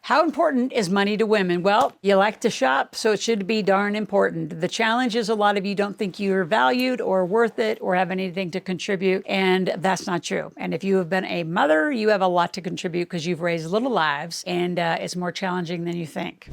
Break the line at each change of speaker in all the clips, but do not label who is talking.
How important is money to women? Well, you like to shop, so it should be darn important. The challenge is a lot of you don't think you're valued or worth it or have anything to contribute, and that's not true. And if you have been a mother, you have a lot to contribute because you've raised little lives, and it's more challenging than you think.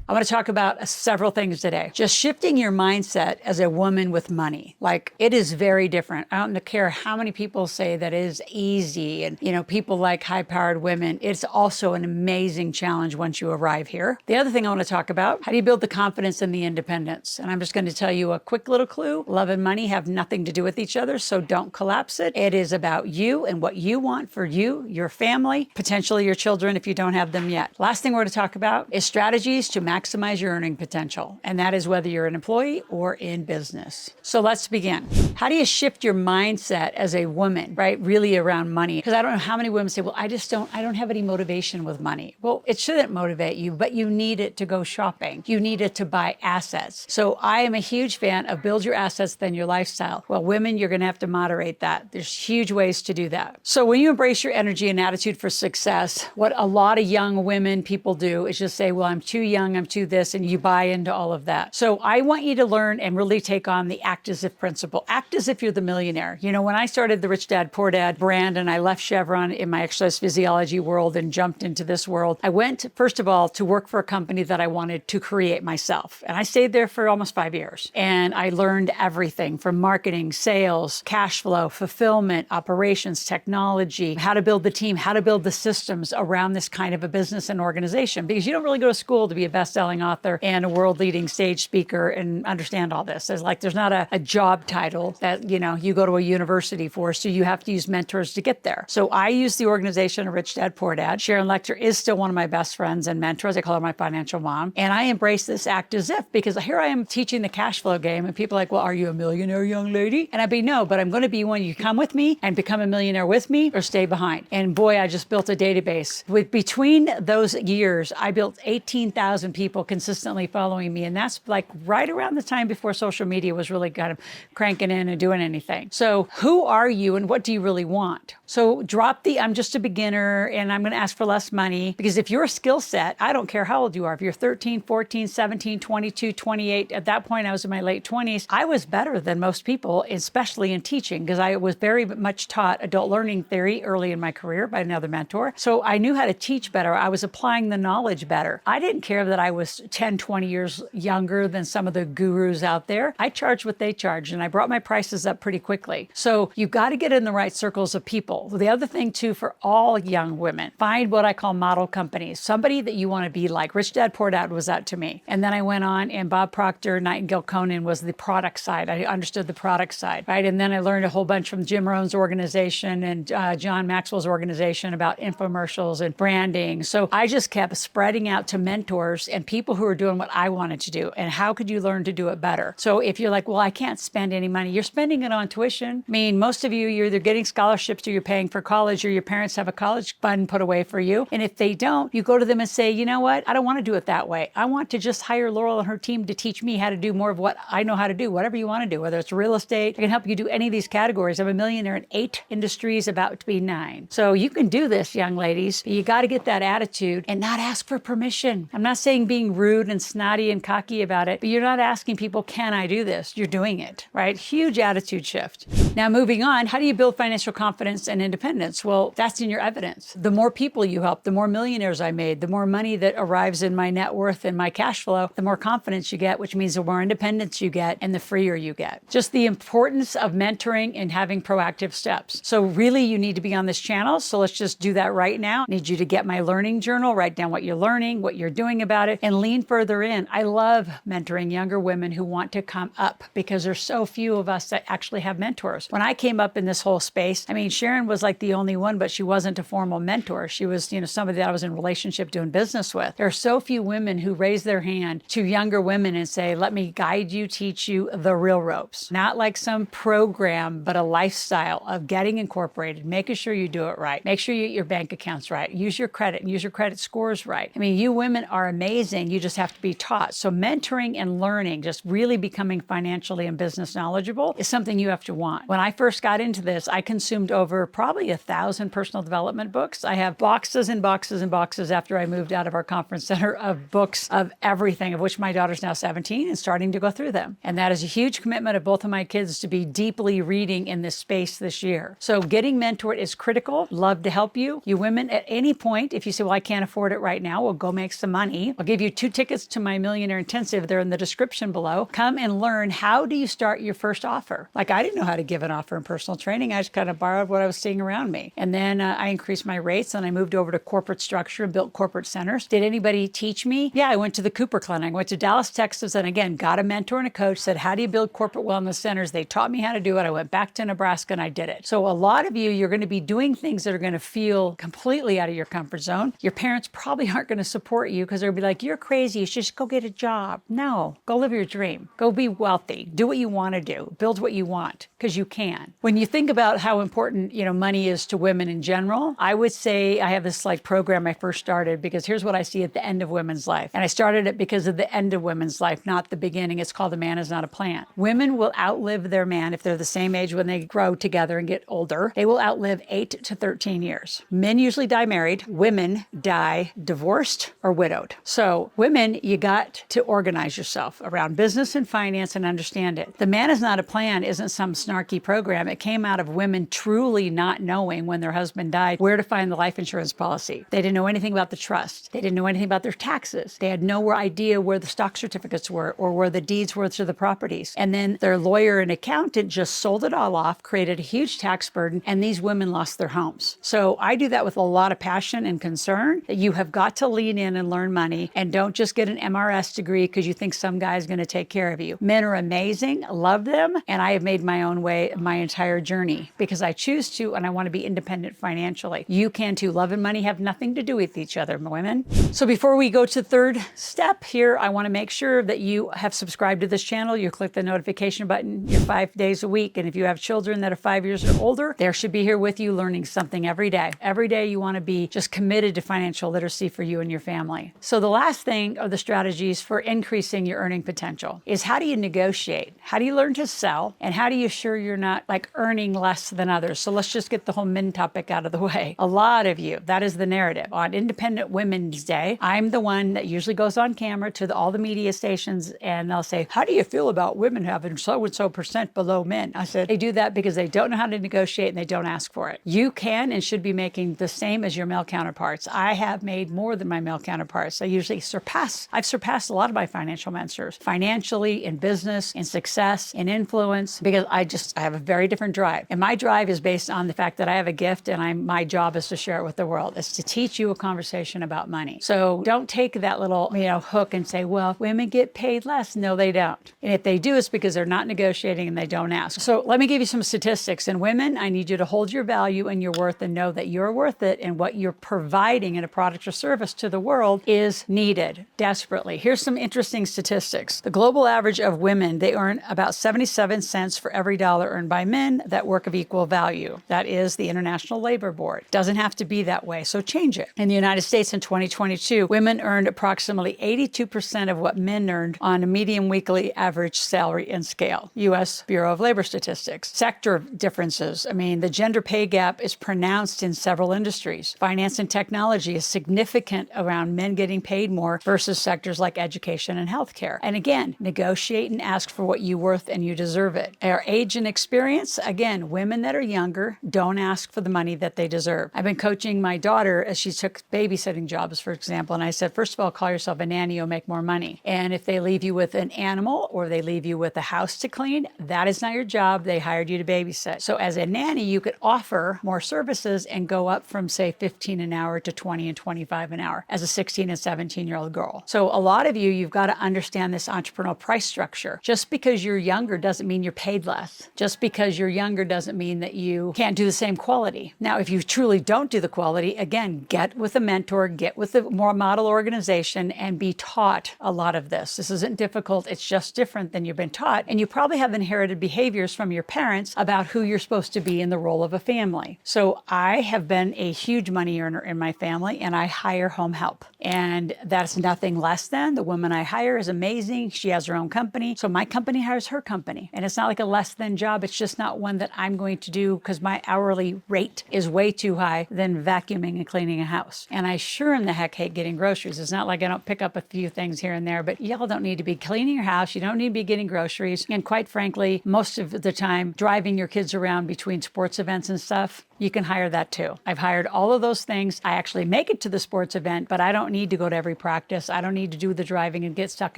I want to talk about several things today. Just shifting your mindset as a woman with money. Like, it is very different. I don't care how many people say that it is easy and, people like high-powered women. It's also an amazing challenge once you arrive here. The other thing I want to talk about, how do you build the confidence and the independence? And I'm just going to tell you a quick little clue. Love and money have nothing to do with each other, so don't collapse it. It is about you and what you want for you, your family, potentially your children if you don't have them yet. Last thing we're going to talk about is strategies to maximize your earning potential. And that is whether you're an employee or in business. So let's begin. How do you shift your mindset as a woman, right? Really around money? Because I don't know how many women say, well, I don't have any motivation with money. Well, it shouldn't motivate you, but you need it to go shopping. You need it to buy assets. So I am a huge fan of build your assets, then your lifestyle. Well, women, you're going to have to moderate that. There's huge ways to do that. So when you embrace your energy and attitude for success, what a lot of young women people do is just say, well, I'm too young, I'm too this, and you buy into all of that. So I want you to learn and really take on the act as if principle. Act as if you're the millionaire. When I started the Rich Dad, Poor Dad brand and I left Chevron in my exercise physiology world and jumped into this world, I went, first of all, to work for a company that I wanted to create myself. And I stayed there for almost 5 years. And I learned everything from marketing, sales, cash flow, fulfillment, operations, technology, how to build the team, how to build the systems around this kind of a business and organization. Because you don't really go to school to be a best-selling author and a world-leading stage speaker and understand all this. There's not a job title that, you go to a university for, so you have to use mentors to get there. So I use the organization of Rich Dad, Poor Dad. Sharon Lechter is still one of my best friends and mentors. I call her my financial mom. And I embrace this act as if, because here I am teaching the cash flow game and people are like, well, are you a millionaire young lady? And I'd be, no, but I'm going to be one. You come with me and become a millionaire with me or stay behind. And boy, I just built a database. Between those years, I built 18,000 people consistently following me. And that's like right around the time before social media was really kind of cranking in and doing anything. So who are you and what do you really want? So drop the, I'm just a beginner and I'm going to ask for less money, because if your skill set, I don't care how old you are, if you're 13, 14, 17, 22, 28, at that point I was in my late 20s, I was better than most people, especially in teaching, because I was very much taught adult learning theory early in my career by another mentor. So I knew how to teach better. I was applying the knowledge better. I didn't care that I was 10, 20 years younger than some of the gurus out there. I charged what they charged and I brought my prices up pretty quickly. So you've got to get in the right circles of people. The other thing too, for all young women, find what I call model companies, somebody that you want to be like. Rich Dad, Poor Dad was that to me. And then I went on and Bob Proctor, Nightingale Conan was the product side. I understood the product side, right? And then I learned a whole bunch from Jim Rohn's organization and John Maxwell's organization about infomercials and branding. So I just kept spreading out to mentors and people who are doing what I wanted to do. And how could you learn to do it better? So if you're like, well, I can't spend any money, you're spending it on tuition. I mean, most of you, you're either getting scholarships or you're paying for college, or your parents have a college fund put away for you. And if they don't, you go to them and say, you know what? I don't want to do it that way. I want to just hire Loral and her team to teach me how to do more of what I know how to do, whatever you want to do, whether it's real estate. I can help you do any of these categories. I'm a millionaire in 8 industries, about to be 9. So you can do this, young ladies. But you got to get that attitude and not ask for permission. I'm not saying being rude and snotty and cocky about it, but you're not asking people, can I do this? You're doing it, right? Huge attitude shift. Now, moving on, how do you build financial confidence and independence? Well, that's in your evidence. The more people you help, the more millionaires I made, the more money that arrives in my net worth and my cash flow, the more confidence you get, which means the more independence you get and the freer you get. Just the importance of mentoring and having proactive steps. So really, you need to be on this channel. So let's just do that right now. I need you to get my learning journal, write down what you're learning, what you're doing about it, and lean further in. I love mentoring younger women who want to come up because there's so few of us that actually have mentors. When I came up in this whole space, I mean, Sharon was like the only one, but she wasn't a formal mentor. She was, somebody that I was in relationship doing business with. There are so few women who raise their hand to younger women and say, let me guide you, teach you the real ropes. Not like some program, but a lifestyle of getting incorporated, making sure you do it right. Make sure you get your bank accounts right. Use your credit and use your credit scores right. I mean, you women are amazing. amazing. You just have to be taught. So mentoring and learning, just really becoming financially and business knowledgeable is something you have to want. When I first got into this, I consumed over probably 1,000 personal development books. I have boxes and boxes and boxes after I moved out of our conference center of books of everything, of which my daughter's now 17 and starting to go through them. And that is a huge commitment of both of my kids to be deeply reading in this space this year. So getting mentored is critical. Love to help you. You women, at any point, if you say, well, I can't afford it right now, well, go make some money. I'll give you 2 tickets to my Millionaire Intensive. They're in the description below. Come and learn, how do you start your first offer? Like, I didn't know how to give an offer in personal training. I just kind of borrowed what I was seeing around me. And then I increased my rates and I moved over to corporate structure and built corporate centers. Did anybody teach me? Yeah, I went to the Cooper Clinic. I went to Dallas, Texas, and again, got a mentor and a coach, said, how do you build corporate wellness centers? They taught me how to do it. I went back to Nebraska and I did it. So a lot of you, you're going to be doing things that are going to feel completely out of your comfort zone. Your parents probably aren't going to support you because they'll be like, you're crazy. You should just go get a job. No, go live your dream. Go be wealthy. Do what you want to do. Build what you want, because you can. When you think about how important, money is to women in general, I would say I have this program I first started because here's what I see at the end of women's life. And I started it because of the end of women's life, not the beginning. It's called A Man Is Not a Plant. Women will outlive their man if they're the same age when they grow together and get older. They will outlive 8 to 13 years. Men usually die married. Women die divorced or widowed. So women, you got to organize yourself around business and finance and understand it. The Man Is Not a Plan isn't some snarky program. It came out of women truly not knowing when their husband died where to find the life insurance policy. They didn't know anything about the trust. They didn't know anything about their taxes. They had no idea where the stock certificates were or where the deeds were to the properties. And then their lawyer and accountant just sold it all off, created a huge tax burden, and these women lost their homes. So I do that with a lot of passion and concern, that you have got to lean in and learn money, and don't just get an MRS degree because you think some guy's going to take care of you. Men are amazing, love them, and I have made my own way my entire journey because I choose to, and I want to be independent financially. You can too. Love and money have nothing to do with each other, women. So before we go to the third step here, I want to make sure that you have subscribed to this channel. You click the notification button. You're 5 days a week. And if you have children that are 5 years or older, they should be here with you learning something every day. Every day you want to be just committed to financial literacy for you and your family. So the last thing of the strategies for increasing your earning potential is, how do you negotiate? How do you learn to sell? And how do you ensure you're not earning less than others? So let's just get the whole men topic out of the way. A lot of you, that is the narrative. On Independent Women's Day, I'm the one that usually goes on camera to all the media stations and they'll say, how do you feel about women having so-and-so percent below men? I said, they do that because they don't know how to negotiate and they don't ask for it. You can and should be making the same as your male counterparts. I have made more than my male counterparts. I've surpassed a lot of my financial mentors, financially, in business, in success, in influence, because I have a very different drive. And my drive is based on the fact that I have a gift and my job is to share it with the world. It's to teach you a conversation about money. So don't take that little, hook and say, well, women get paid less. No, they don't. And if they do, it's because they're not negotiating and they don't ask. So let me give you some statistics. And women, I need you to hold your value and your worth and know that you're worth it, and what you're providing in a product or service to the world is needed desperately. Here's some interesting statistics. The global average of women, they earn about 77 cents for every dollar earned by men that work of equal value. That is the International Labor Board. Doesn't have to be that way, so change it. In the United States in 2022, women earned approximately 82% of what men earned on a median weekly average salary and scale. U.S. Bureau of Labor Statistics. Sector differences. The gender pay gap is pronounced in several industries. Finance and technology is significant around men getting paid more versus sectors like education and healthcare. And again, negotiate and ask for what you're worth and you deserve it. Our age and experience, again, women that are younger don't ask for the money that they deserve. I've been coaching my daughter as she took babysitting jobs, for example, and I said, first of all, call yourself a nanny, you'll make more money. And if they leave you with an animal or they leave you with a house to clean, that is not your job. They hired you to babysit. So as a nanny, you could offer more services and go up from, say, 15 an hour to 20 and 25 an hour as a 16 and 17-year-old girl. So a lot of you've got to understand this entrepreneurial price structure. Just because you're younger doesn't mean you're paid less. Just because you're younger doesn't mean that you can't do the same quality. Now, if you truly don't do the quality, again, get with a mentor, get with a more model organization and be taught a lot of this. This isn't difficult. It's just different than you've been taught. And you probably have inherited behaviors from your parents about who you're supposed to be in the role of a family. So I have been a huge money earner in my family, and I hire home help. And that That's nothing less than the woman I hire is amazing. She has her own company. So my company hires her company. And it's not like a less than job. It's just not one that I'm going to do because my hourly rate is way too high than vacuuming and cleaning a house. And I sure in the heck hate getting groceries. It's not like I don't pick up a few things here and there, but y'all don't need to be cleaning your house. You don't need to be getting groceries. And quite frankly, most of the time, driving your kids around between sports events and stuff, you can hire that too. I've hired all of those things. I actually make it to the sports event, but I don't need to go to every practice. I don't need to do the driving and get stuck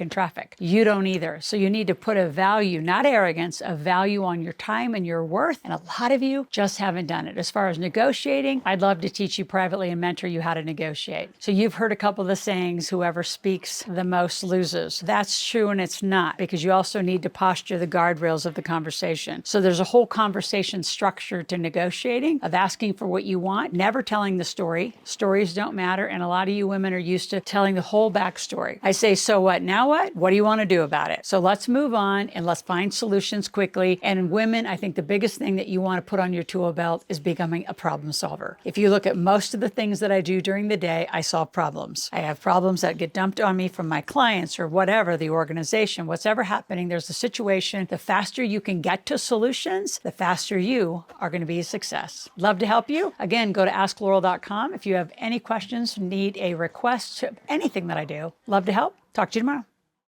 in traffic. You don't either. So you need to put a value, not arrogance, a value on your time and your worth. And a lot of you just haven't done it. As far as negotiating, I'd love to teach you privately and mentor you how to negotiate. So you've heard a couple of the sayings, whoever speaks the most loses. That's true and it's not, because you also need to posture the guardrails of the conversation. So there's a whole conversation structure to negotiating, of asking for what you want, never telling the story. Stories don't matter, and a lot of you women are used to telling the whole backstory. I say, so what? Now what? What do you want to do about it? So let's move on and let's find solutions quickly. And women, I think the biggest thing that you want to put on your tool belt is becoming a problem solver. If you look at most of the things that I do during the day, I solve problems. I have problems that get dumped on me from my clients or whatever, the organization, what's ever happening, there's a situation. The faster you can get to solutions, the faster you are going to be a success. Love to help you. Again, go to askloral.com if you have any questions, need a request, anything that I do. Love to help. Talk to you tomorrow.